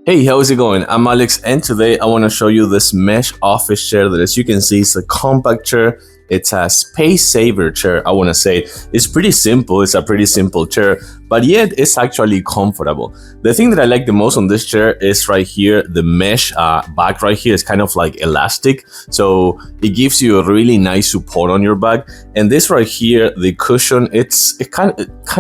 Hey, how's it going? I'm Alex, and today I want to show you this mesh office chair that, as you can see, is a compact chair. It's a space saver chair, I want to say. It's pretty simple. It's a pretty simple chair, but yet it's actually comfortable. The thing that I like the most on this chair is right here, the mesh back right here is kind of like elastic. So it gives you a really nice support on your back. And this right here, the cushion, it's kind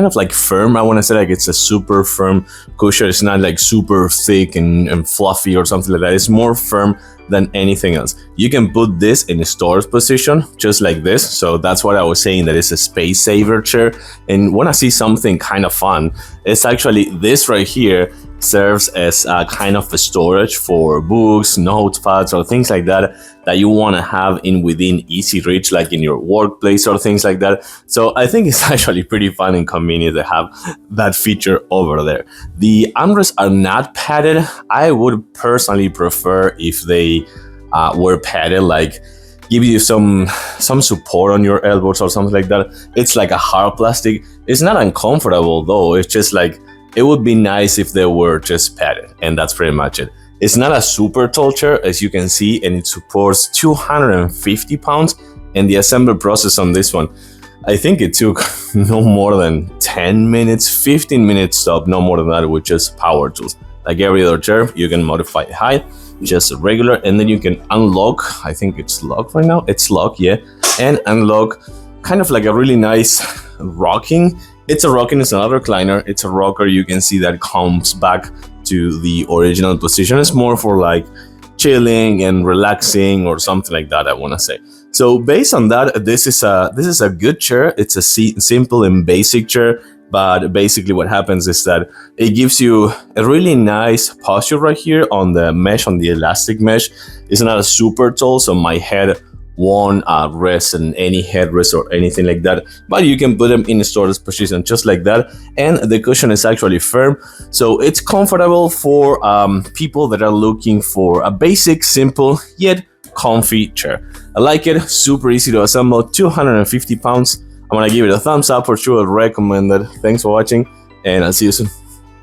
of like firm. I want to say like it's a super firm cushion. It's not like super thick and fluffy or something like that. It's more firm than anything else. You can put this in a storage position just like this. So that's what I was saying, that it's a space saver chair. And when I see something kind of fun, it's actually this right here serves as a kind of a storage for books, notepads, or things like that that you want to have in within easy reach, like in your workplace or things like that. So I think it's actually pretty fun and convenient to have that feature over there. The armrests are not padded. I would personally prefer if they were padded, like give you some support on your elbows or something like that. It's like a hard plastic. It's not uncomfortable though. It's just like, it would be nice if they were just padded, and that's pretty much it. It's not a super tall chair, as you can see, and it supports 250 pounds. And the assembly process on this one, I think it took no more than 10 minutes, 15 minutes top, no more than that, with just power tools. Like every other chair, you can modify the height, just regular, and then you can unlock. I think it's locked right now. It's locked, yeah, and unlock, kind of like a really nice rocking. It's a rocking, it's not a recliner, it's a rocker. You can see that comes back to the original position. It's more for like chilling and relaxing or something like that, I want to say. So based on that, this is a good chair. It's a simple and basic chair, but basically what happens is that it gives you a really nice posture right here on the mesh, on the elastic mesh. It's not a super tall, so my head won't rest in any headrest or anything like that, but you can put them in a storage position just like that. And the cushion is actually firm, so it's comfortable for people that are looking for a basic, simple yet comfy chair. I like it. Super easy to assemble. 250 pounds. I'm gonna give it a thumbs up for sure. I'd recommend it. Thanks for watching, and I'll see you soon.